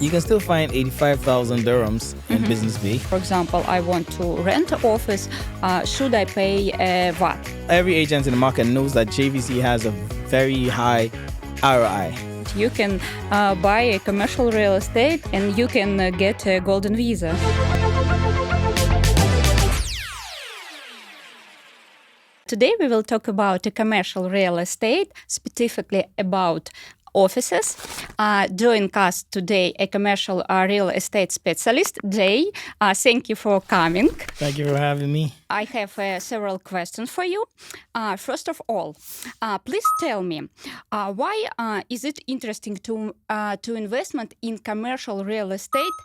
You can still find 85,000 dirhams in Business Bay. For example, I want to rent an office. Should I pay VAT? Every agent in the market knows that JVC has a very high ROI. You can buy a commercial real estate and you can get a golden visa. Today we will talk about a commercial real estate, specifically about offices. Joining us today, a commercial real estate specialist, Jay. Thank you for coming. Thank you for having me. I have several questions for you. First of all, please tell me why is it interesting to investment in commercial real estate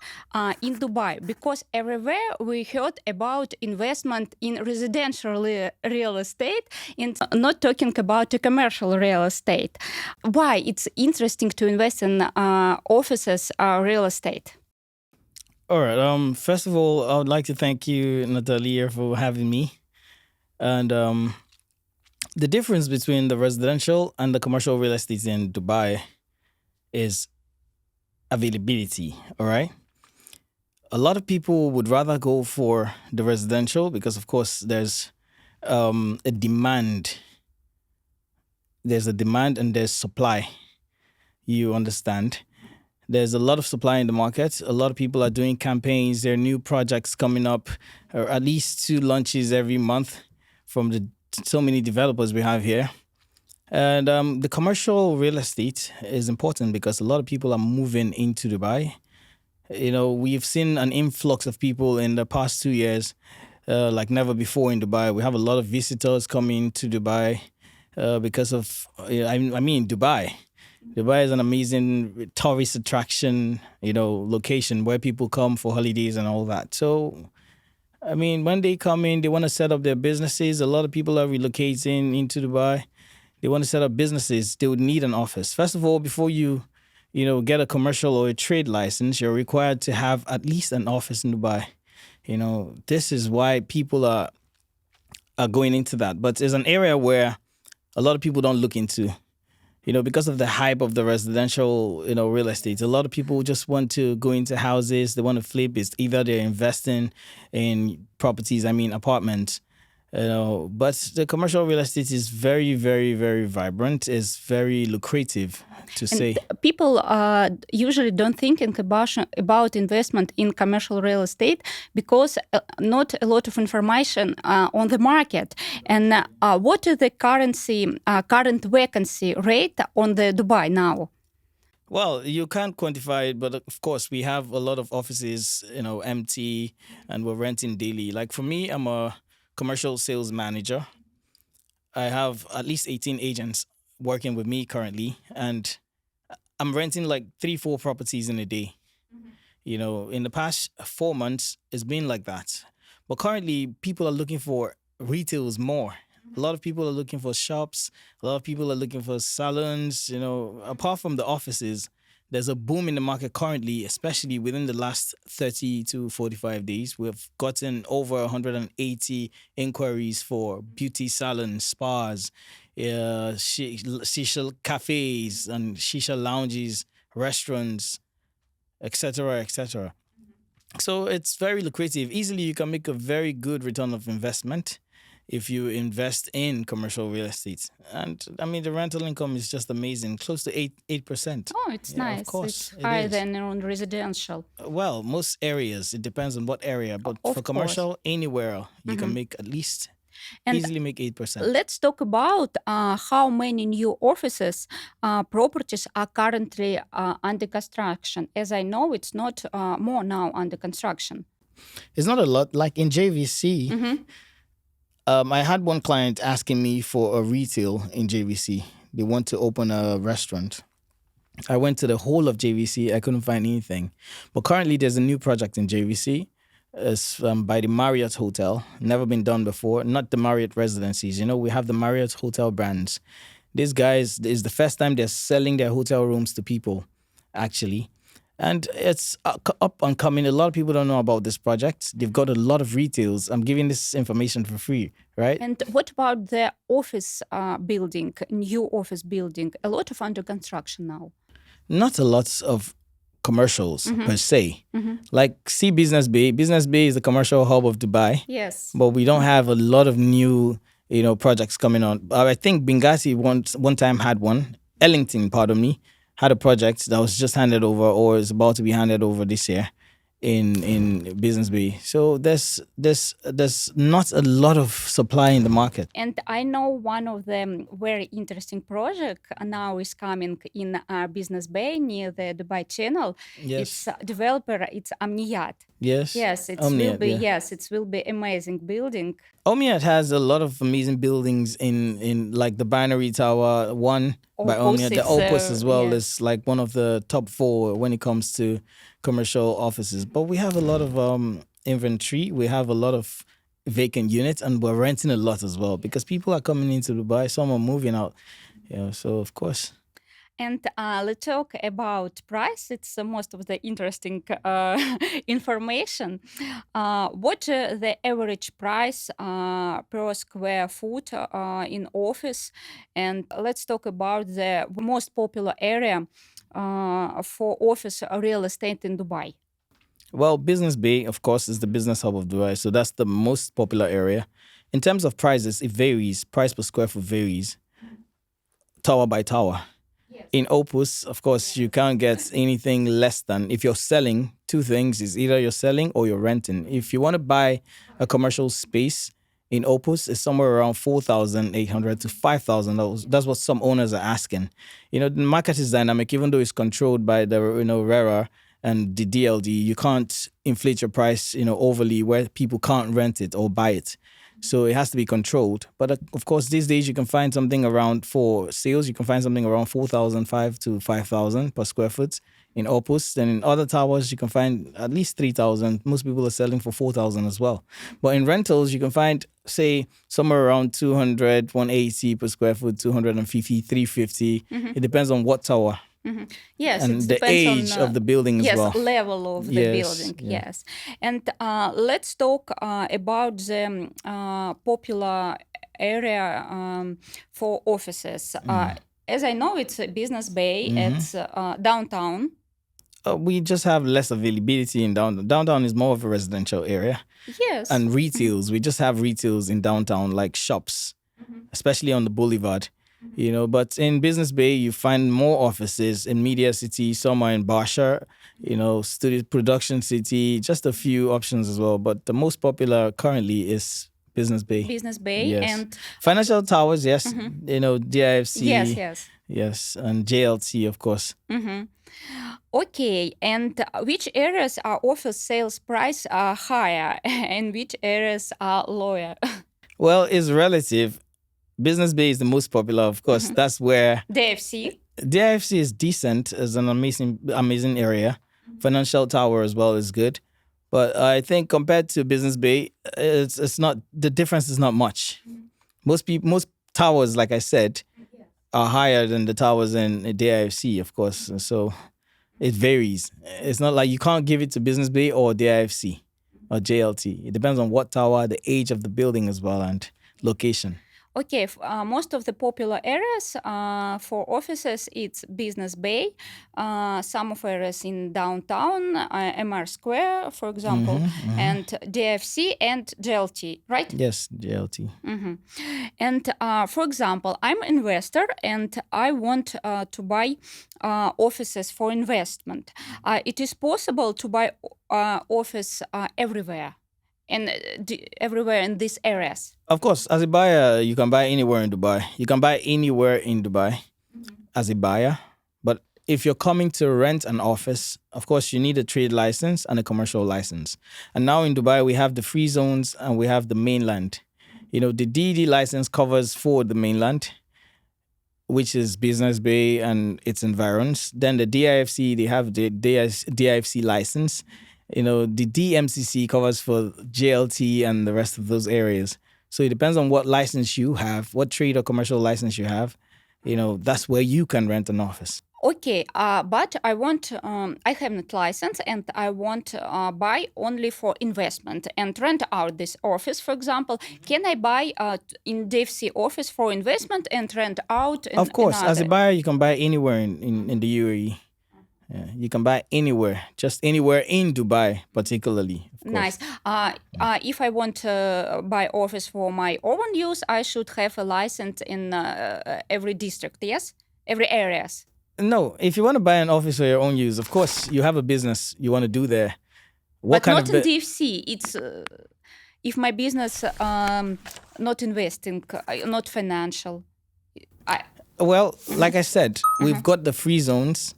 in Dubai? Because everywhere we heard about investment in residential real estate and not talking about the commercial real estate. Why it's interesting to invest in offices real estate? All right. First of all, I would like to thank you, Natalia, for having me. And the difference between the residential and the commercial real estate in Dubai is availability. All right. A lot of people would rather go for the residential because, of course, there's a demand. There's a demand and there's supply. You understand? There's a lot of supply in the market. A lot of people are doing campaigns. There are new projects coming up, or at least 2 launches every month from the so many developers we have here. And the commercial real estate is important because a lot of people are moving into Dubai. You know, we've seen an influx of people in the past 2 years, like never before in Dubai. We have a lot of visitors coming to Dubai because of, Dubai. Dubai is an amazing tourist attraction, location where people come for holidays and all that. So, when they come in, they want to set up their businesses. A lot of people are relocating into Dubai. They want to set up businesses. They would need an office. First of all, before you get a commercial or a trade license, you're required to have at least an office in Dubai. This is why people are going into that. But it's an area where a lot of people don't look into. Because of the hype of the residential, real estate, a lot of people just want to go into houses. They want to flip. It's either they're investing in properties, apartments, But the commercial real estate is very, very, very vibrant. It's very lucrative, to say. People usually don't think about investment in commercial real estate because not a lot of information on the market. And what is the current vacancy rate on the Dubai now? Well, you can't quantify it, but of course we have a lot of offices, empty, and we're renting daily. Like for me, I'm a commercial sales manager. I have at least 18 agents working with me currently, and I'm renting like 3-4 properties in a day. In the past 4 months, it's been like that. But currently, people are looking for retails more. A lot of people are looking for shops. A lot of people are looking for salons. Apart from the offices, there's a boom in the market currently, especially within the last 30 to 45 days. We've gotten over 180 inquiries for beauty salons, spas, shisha cafes and shisha lounges, restaurants, etc., etc. So it's very lucrative. Easily, you can make a very good return of investment if you invest in commercial real estate. And the rental income is just amazing, close to 8%. Oh, it's nice. Of course, it's higher than on residential. Well, most areas, it depends on what area, but for commercial, anywhere, you can make at least easily make 8%. Let's talk about how many new offices properties are currently under construction. As I know, it's not more now under construction. It's not a lot. Like in JVC, I had one client asking me for a retail in JVC. They want to open a restaurant. I went to the whole of JVC. I couldn't find anything. But currently, there's a new project in JVC. It's by the Marriott Hotel. Never been done before. Not the Marriott residencies. We have the Marriott Hotel brands. These guys, is the first time they're selling their hotel rooms to people, actually. And it's up and coming. A lot of people don't know about this project. They've got a lot of retails. I'm giving this information for free, right? And what about the office building, new office building? A lot of under construction now. Not a lot of commercials per se. Like see Business Bay. Business Bay is the commercial hub of Dubai, Yes. but we don't have a lot of new, projects coming on. I think Benghazi one time had one. Ellington, pardon me, had a project that was just handed over or is about to be handed over this year in Business Bay. So there's not a lot of supply in the market. And I know one of the very interesting project now is coming in Business Bay near the Dubai Channel. Yes. It's developer. It's Amniyat. Yes. Yes, it Omniat, will be. yeah. Yes, it will be amazing building. Omniat has a lot of amazing buildings in like the Binary Tower one by Opus, Omniat. The it's, Opus as well yeah. is like one of the top 4 when it comes to commercial offices. But we have a lot of inventory. We have a lot of vacant units, and we're renting a lot as well because people are coming into Dubai. Some are moving out. So of course. And let's talk about price. It's most of the interesting information. What the average price per square foot in office? And let's talk about the most popular area for office real estate in Dubai. Well, Business Bay, of course, is the business hub of Dubai. So that's the most popular area. In terms of prices, it varies. Price per square foot varies tower by tower. In Opus, of course, you can't get anything less than, if you're selling, 2 things is either you're selling or you're renting. If you want to buy a commercial space in Opus, it's somewhere around 4,800 to 5,000. That's what some owners are asking. The market is dynamic, even though it's controlled by the RERA and the DLD. You can't inflate your price, overly where people can't rent it or buy it. So it has to be controlled. But of course, these days you can find something around, for sales, you can find something around 4,500 to 5,000 per square foot in Opus. Then in other towers, you can find at least 3,000. Most people are selling for 4,000 as well. But in rentals, you can find, say, somewhere around 200, 180 per square foot, 250, 350. It depends on what tower. Yes, And it the depends age on, of the building as well. Yes, level of the building. Yeah. Yes, and let's talk about the popular area for offices. As I know, it's a Business Bay. It's downtown. We just have less availability in downtown. Downtown is more of a residential area. Yes, And retails, we just have retails in downtown, like shops, especially on the boulevard. But in Business Bay, you find more offices in Media City, some are in Basha, Studio Production City, just a few options as well. But the most popular currently is Business Bay. Business Bay, Yes. and Financial Towers, yes. DIFC. Yes, and JLT, of course. Okay, and which areas are office sales price are higher and which areas are lower? Well, it's relative. Business Bay is the most popular, of course. That's where DFC. DIFC is decent, as an amazing area. Financial Tower as well is good. But I think compared to Business Bay, it's not, the difference is not much. Most towers, like I said, are higher than the towers in DIFC, of course. So it varies. It's not like you can't give it to Business Bay or DIFC or JLT. It depends on what tower, the age of the building as well, and location. Okay, most of the popular areas for offices, it's Business Bay, some of areas in downtown, MR Square, for example, and DFC and JLT, right? Yes, JLT. And for example, I'm an investor and I want to buy offices for investment. It is possible to buy office everywhere. And everywhere in these areas. Of course, as a buyer, you can buy anywhere in Dubai. You can buy anywhere in Dubai as a buyer. But if you're coming to rent an office, of course, you need a trade license and a commercial license. And now in Dubai, we have the free zones and we have the mainland. The DD license covers for the mainland, which is Business Bay and its environs. Then the DIFC, they have the DIFC license. The DMCC covers for JLT and the rest of those areas. So it depends on what license you have, what trade or commercial license you have. That's where you can rent an office. Okay, but I want, I have not license and I want to buy only for investment and rent out this office, for example. Can I buy in DFC office for investment and rent out? Of course, as a buyer, you can buy anywhere in the UAE. Yeah, you can buy anywhere, just anywhere in Dubai, particularly, of course. Nice. If I want to buy office for my own use, I should have a license in every district, yes? Every areas. No, if you want to buy an office for your own use, of course, you have a business you want to do there. What But kind not of in DFC. It's if my business not investing, not financial. I, Well, like I said, we've got the free zones,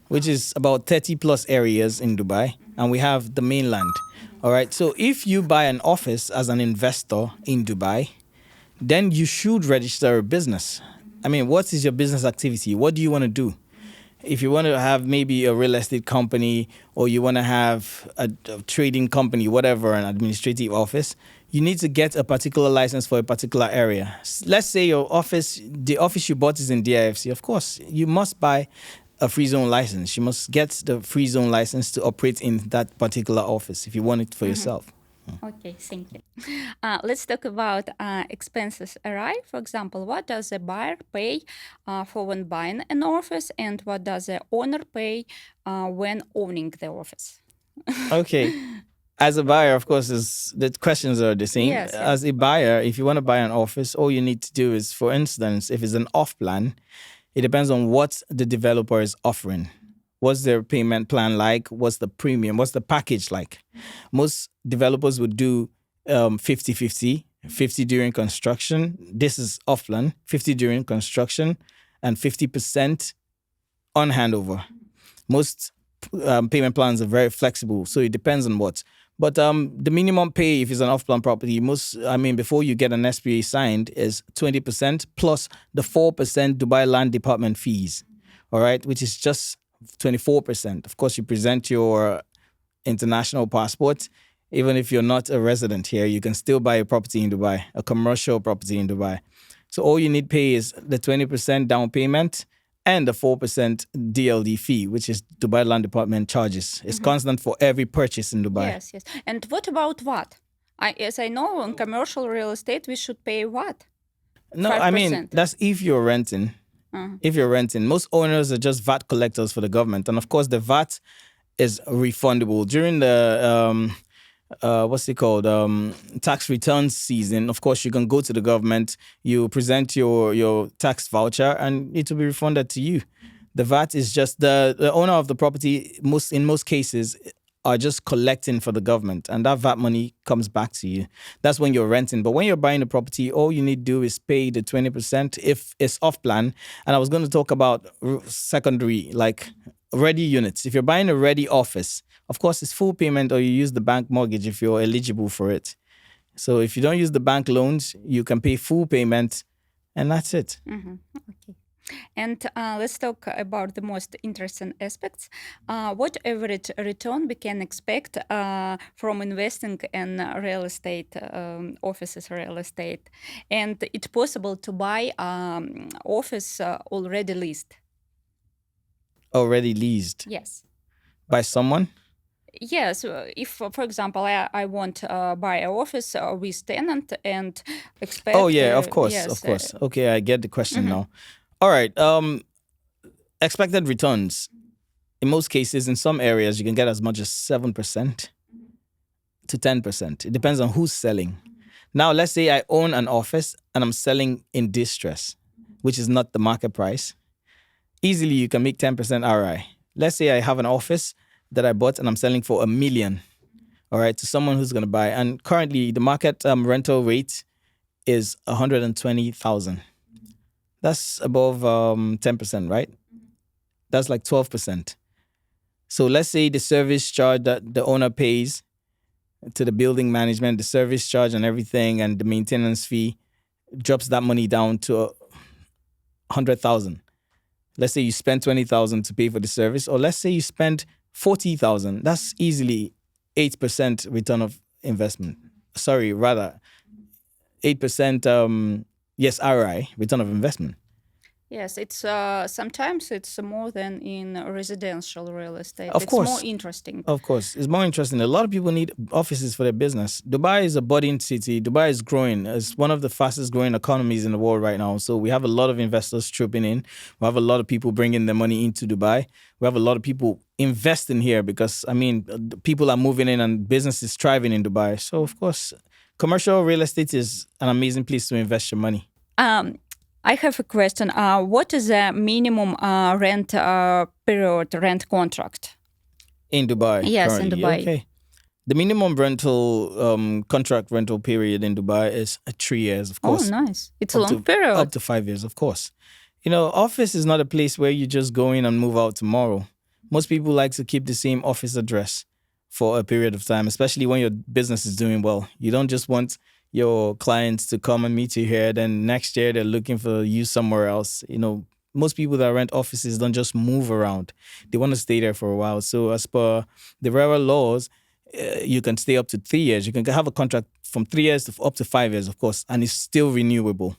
which is about 30 plus areas in Dubai, and we have the mainland. All right. So if you buy an office as an investor in Dubai, then you should register a business. I mean, what is your business activity? What do you want to do? If you want to have maybe a real estate company or you want to have a trading company, whatever, an administrative office, you need to get a particular license for a particular area. Let's say the office you bought is in DIFC. Of course, you must buy a free zone license. You must get the free zone license to operate in that particular office if you want it for yourself. okay, thank you. Let's talk about expenses arrive. For example, what does a buyer pay for when buying an office, and what does the owner pay when owning the office? Okay. As a buyer, of course, the questions are the same. Yes, yes. As a buyer, if you want to buy an office, all you need to do is, for instance, if it's an off plan, it depends on what the developer is offering. What's their payment plan like? What's the premium? What's the package like? Most developers would do 50-50, 50 during construction. This is off plan, 50 during construction, and 50% on handover. Most payment plans are very flexible, so it depends on what. But the minimum pay if it's an off-plan property, before you get an SPA signed, is 20% plus the 4% Dubai Land Department fees, all right, which is just 24%. Of course, you present your international passport. Even if you're not a resident here, you can still buy a property in Dubai, a commercial property in Dubai. So all you need pay is the 20% down payment and the 4% DLD fee, which is Dubai Land Department charges. It's constant for every purchase in Dubai. Yes, yes. And what about what? As I know, on commercial real estate, we should pay what? No, I mean, 5%. that's if you're renting. If you're renting, most owners are just VAT collectors for the government. And of course, the VAT is refundable. During the, tax returns season, of course, you can go to the government, you present your tax voucher, and it will be refunded to you. The VAT is just the owner of the property, in most cases, are just collecting for the government, and that VAT money comes back to you. That's when you're renting. But when you're buying a property, all you need to do is pay the 20% if it's off plan. And I was going to talk about secondary, like ready units. If you're buying a ready office, of course, it's full payment, or you use the bank mortgage if you're eligible for it. So if you don't use the bank loans, you can pay full payment, and that's it. Okay. And let's talk about the most interesting aspects. What average return we can expect from investing in real estate, offices real estate? And it's possible to buy office already leased? Already leased Yes. by someone? Yes, if, for example, I want to buy an office with tenant and expect... Oh, yeah, of course, yes, of course. Okay, I get the question now. All right. Expected returns. In most cases, in some areas, you can get as much as 7% to 10%. It depends on who's selling. Now, let's say I own an office and I'm selling in distress, which is not the market price. Easily, you can make 10% RI. Let's say I have an office that I bought and I'm selling for $1 million, all right, to someone who's going to buy. And currently, the market rental rate is 120,000. That's above 10%, right? That's like 12%. So let's say the service charge that the owner pays to the building management, the service charge and everything, and the maintenance fee drops that money down to 100,000. Let's say you spend 20,000 to pay for the service, or let's say you spend 40,000. That's easily 8% return of investment. Sorry, rather 8%. Yes, RI, return of investment. Yes, it's sometimes it's more than in residential real estate. Of It's more course, interesting. of course, it's more interesting. A lot of people need offices for their business. Dubai is a budding city. Dubai is growing. It's one of the fastest growing economies in the world right now. So we have a lot of investors trooping in. We have a lot of people bringing their money into Dubai. We have a lot of people investing here because I mean, people are moving in and business is thriving in Dubai. So of course, commercial real estate is an amazing place to invest your money. Um, I have a question. What is the minimum rent period rent contract? In Dubai Yes, in currently. Dubai. Okay. The minimum rental contract rental period in Dubai is 3 years, of Oh, course. nice. It's a Up long to period. up to 5 years, of course. You know, office is not a place where you just go in and move out tomorrow. Most people like to keep the same office address for a period of time, especially when your business is doing well. You don't just want your clients to come and meet you here, then next year they're looking for you somewhere else. You know, most people that rent offices don't just move around. They want to stay there for a while. So as per the RERA laws, you can stay up to 3 years. You can have a contract from 3 years to up to 5 years, of course, and it's still renewable.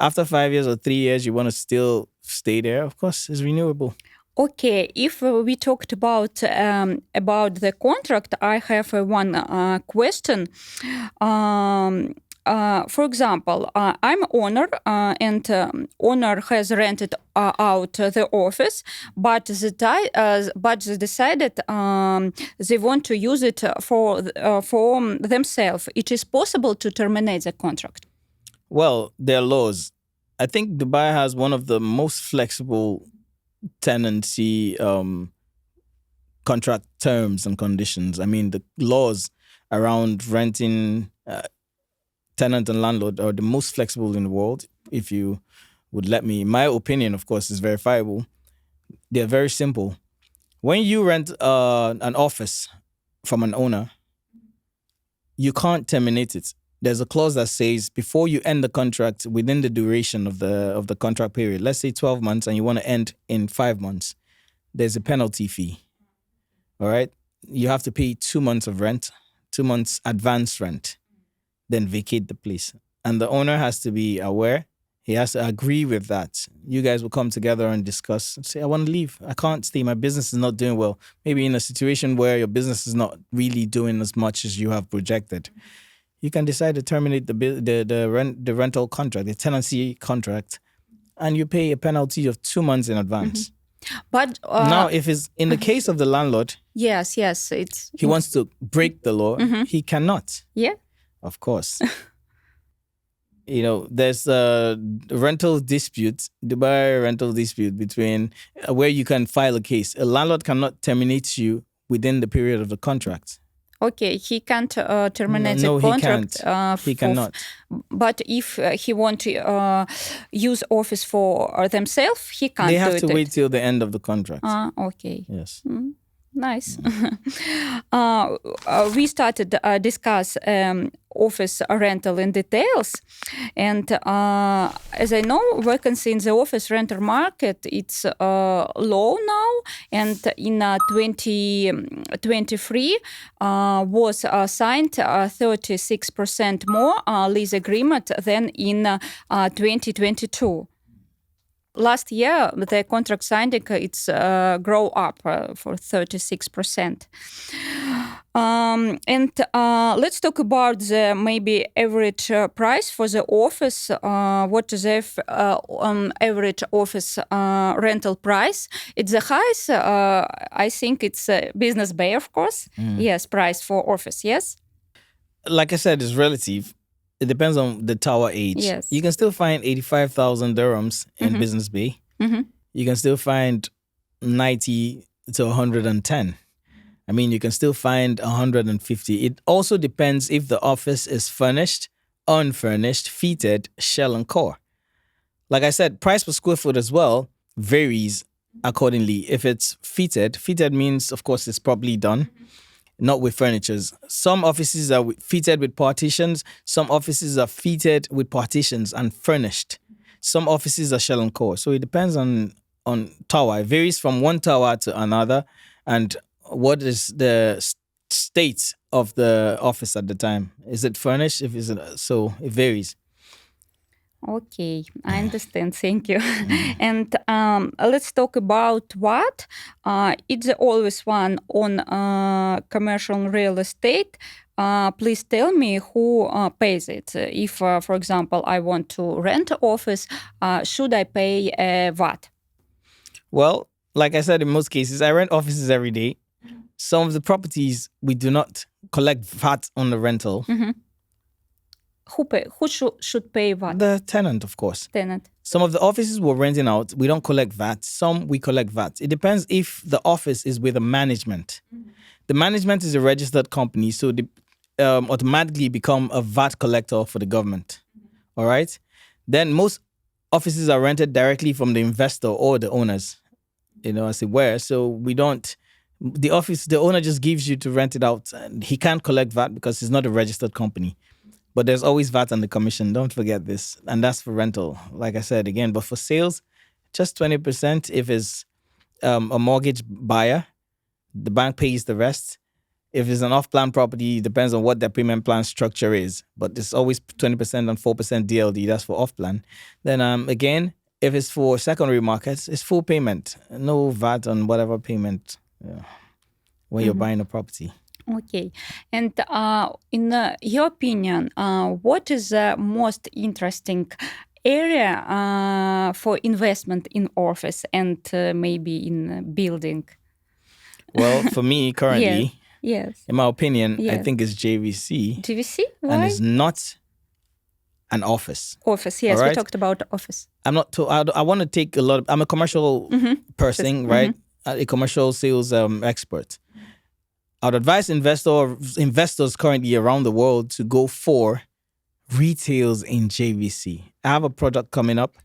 After 5 years or 3 years, you want to still stay there, of course, it's renewable. Okay, if we talked about the contract, I have one question. For example, I'm owner, and owner has rented out the office, but but they decided they want to use it for themselves. It is possible to terminate the contract. Well, there are laws. I think Dubai has one of the most flexible tenancy contract terms and conditions. I mean, the laws around renting tenant and landlord are the most flexible in the world. If you would let me, my opinion, of course, is verifiable. They're very simple. When you rent an office from an owner, you can't terminate it. There's a clause that says before you end the contract within the duration of the contract period, let's say 12 months, and you want to end in 5 months, there's a penalty fee. All right, you have to pay 2 months of rent, 2 months advance rent, then vacate the place, and the owner has to be aware. He has to agree with that. You guys will come together and discuss and say, I want to leave. I can't stay. My business is not doing well. Maybe in a situation where your business is not really doing as much as you have projected, you can decide to terminate the rental contract, the tenancy contract, and you pay a penalty of 2 months in advance. But Now, if it's in the case of the landlord, yes, it's he wants to break the law, he cannot, yeah. of course. You know, there's a rental dispute, Dubai rental dispute between where you can file a case. A landlord cannot terminate you within the period of the contract. Okay, he can't terminate No, the he contract. can't. He cannot. But if he want to use office for themselves, he can't. They have do to it. wait till the end of the contract. Okay. Yes. Nice. We started discuss office rental in details, and as I know, vacancy in the office rental market it's low now, and in 2023 was signed 36% more lease agreement than in 2022. Last year, the contract signing it's grow up for 36%. And let's talk about the maybe average price for the office. What is the average office rental price? It's the highest. I think it's Business Bay, of course. Yes, price for office. Yes. Like I said, it's relative. It depends on the tower age. Yes. You can still find 85,000 dirhams in Business Bay. You can still find 90 to 110. I mean, you can still find 150. It also depends if the office is furnished, unfurnished, fitted, shell, and core. Like I said, price per square foot as well varies accordingly. If it's fitted means, of course, it's properly done. Not with furnitures. Some offices are fitted with partitions. Some offices are fitted with partitions and furnished. Some offices are shell and core. So it depends on tower. It varies from one tower to another, and what is the state of the office at the time. Is it furnished? So it varies. Okay, I understand. Thank you. Mm. And let's talk about what. It's always one on commercial real estate. Please tell me who pays it. If, for example, I want to rent an office, should I pay what? Well, like I said, in most cases, I rent offices every day. Some of the properties we do not collect VAT on the rental. Mhm. Who should pay what? The tenant, of course. Tenant. Some of the offices we're renting out, we don't collect VAT. Some we collect VAT. It depends if the office is with a management. The management is a registered company, so they automatically become a VAT collector for the government. All right. Then most offices are rented directly from the investor or the owners, as it were. So we don't. The owner just gives you to rent it out, and he can't collect VAT because it's not a registered company. But there's always VAT on the commission. Don't forget this. And that's for rental, like I said again. But for sales, just 20% if it's a mortgage buyer. The bank pays the rest. If it's an off-plan property, it depends on what their payment plan structure is. But it's always 20% and 4% DLD. That's for off-plan. Then again, if it's for secondary markets, it's full payment. No VAT on whatever payment when you're buying a property. Okay. And in your opinion, what is the most interesting area for investment in office and maybe in building? Well, for me currently, Yes. in my opinion, I Yes. think it's JVC, JVC? and Why? it's not an office. Office. Yes, All we right. talked about office. I'm not. I want to take a lot. I'm a commercial person, right? A commercial sales expert. I'd advise investors currently around the world to go for retails in JVC. I have a product coming up.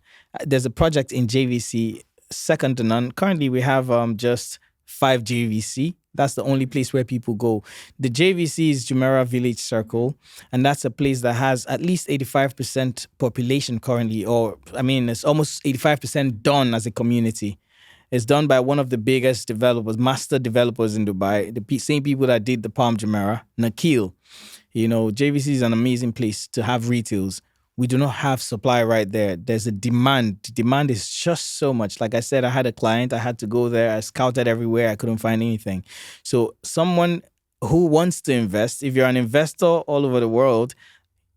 There's a project in JVC, second to none. Currently, we have just 5 JVC. That's the only place where people go. The JVC is Jumeirah Village Circle, and that's a place that has at least 85% population currently, it's almost 85% done as a community. It's done by one of the biggest developers, master developers in Dubai, the same people that did the Palm Jumeirah, Nakil. JVC is an amazing place to have retails. We do not have supply right there. There's a demand. The demand is just so much. Like I said, I had a client. I had to go there. I scouted everywhere. I couldn't find anything. So someone who wants to invest, if you're an investor all over the world,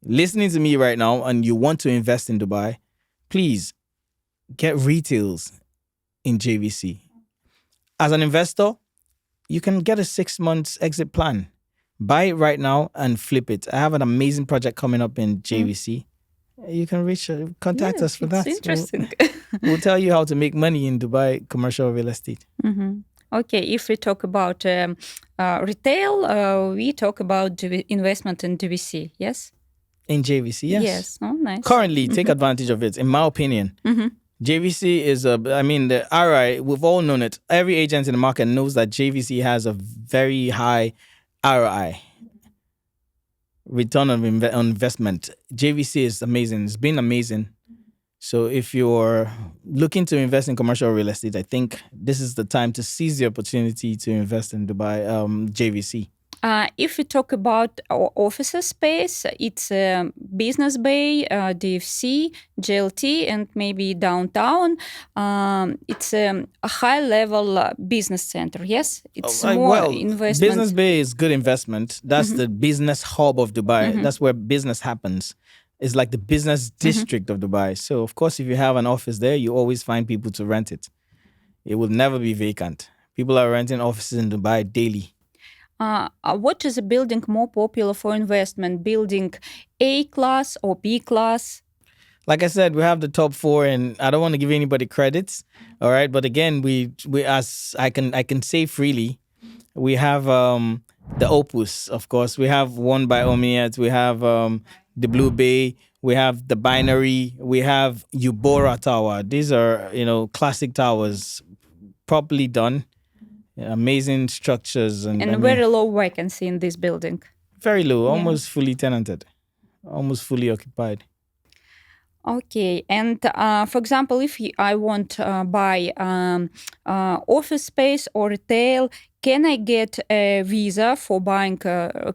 listening to me right now and you want to invest in Dubai, please get retails in JVC. As an investor, you can get a 6 months exit plan. Buy it right now and flip it. I have an amazing project coming up in JVC. You can contact us for that. It's interesting. We'll tell you how to make money in Dubai commercial real estate. Okay, if we talk about retail, we talk about investment in JVC, yes? In JVC, yes. Yes, oh, nice. Currently, take advantage of it, in my opinion. JVC is the ROI, we've all known it. Every agent in the market knows that JVC has a very high ROI, return on investment. JVC is amazing. It's been amazing. So if you're looking to invest in commercial real estate, I think this is the time to seize the opportunity to invest in Dubai JVC. If we talk about our office space, it's Business Bay, DFC, GLT, and maybe downtown. It's a high-level business center, yes? It's more investment. Business Bay is good investment. That's the business hub of Dubai. That's where business happens. It's like the business district of Dubai. So, of course, if you have an office there, you always find people to rent it. It will never be vacant. People are renting offices in Dubai daily. What is a building more popular for investment? Building A class or B class? Like I said, we have the top 4, and I don't want to give anybody credits. All right, but again, we as I can say freely, we have the Opus, of course. We have one by Omniat. We have the Blue Bay. We have the Binary. We have Ubora Tower. These are classic towers, properly done. Amazing structures and very low vacancy in this building. Very low, almost fully tenanted, almost fully occupied. Okay, and for example, if I want to buy office space or retail, can I get a visa for buying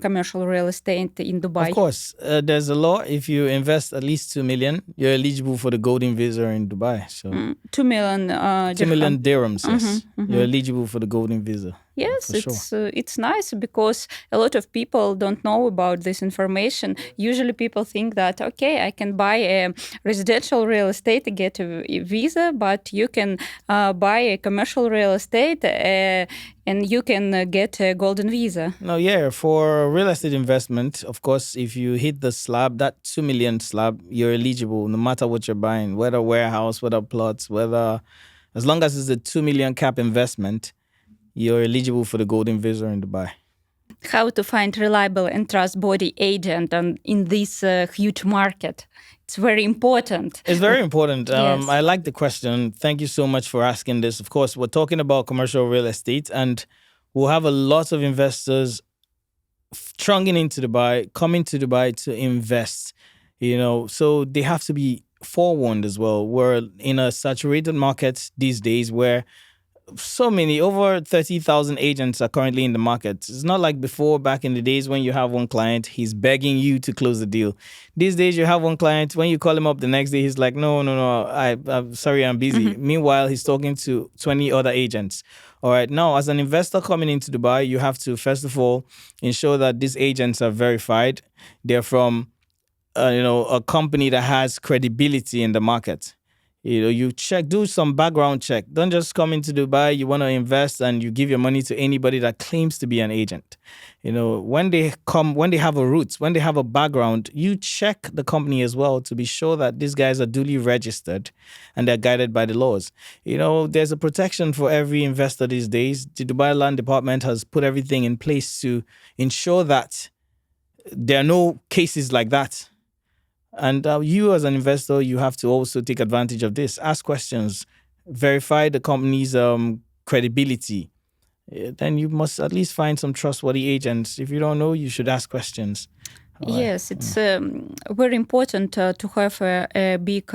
commercial real estate in Dubai? Of course, there's a law. If you invest at least 2 million, you're eligible for the golden visa in Dubai. So 2 million 2 million dirhams, yes. Mm-hmm. You're eligible for the golden visa. Yes, for sure. It's nice because a lot of people don't know about this information. Usually people think that, okay, I can buy a residential real estate to get a visa, but you can buy a commercial real estate and you can get a golden visa. No, yeah, for real estate investment, of course, if you hit the slab, that 2 million slab, you're eligible no matter what you're buying, whether warehouse, whether plots, as long as it's a 2 million cap investment, you're eligible for the golden visa in Dubai. How to find reliable and trustworthy agent in this huge market? It's very important. It's very important. Yes. I like the question. Thank you so much for asking this. Of course, we're talking about commercial real estate, and we'll have a lot of investors thronging into Dubai, coming to Dubai to invest. So they have to be forewarned as well. We're in a saturated market these days where so many, over 30,000 agents are currently in the market. It's not like before, back in the days when you have one client, he's begging you to close the deal. These days you have one client, when you call him up the next day, he's like, no, I'm sorry, I'm busy. Mm-hmm. Meanwhile, he's talking to 20 other agents. All right, now as an investor coming into Dubai, you have to, first of all, ensure that these agents are verified. They're from, a company that has credibility in the market. You do some background check. Don't just come into Dubai, you want to invest and you give your money to anybody that claims to be an agent. When they have a roots, when they have a background, you check the company as well to be sure that these guys are duly registered and they're guided by the laws. There's a protection for every investor these days. The Dubai Land Department has put everything in place to ensure that there are no cases like that. And you as an investor, you have to also take advantage of this. Ask questions, verify the company's credibility. Then you must at least find some trustworthy agents. If you don't know, you should ask questions. Yes, it's very important to have a big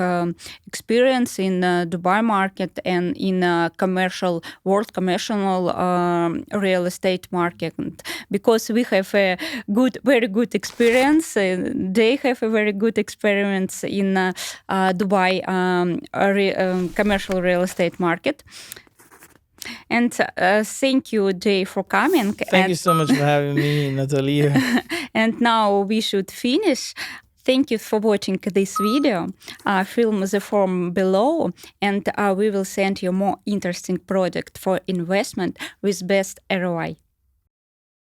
experience in Dubai market and in commercial real estate market, because we have a very good experience. They have a very good experience in Dubai commercial real estate market. And thank you, Jay, for coming. Thank you so much for having me, Natalia. And now we should finish. Thank you for watching this video. Fill the form below, and we will send you more interesting project for investment with best ROI.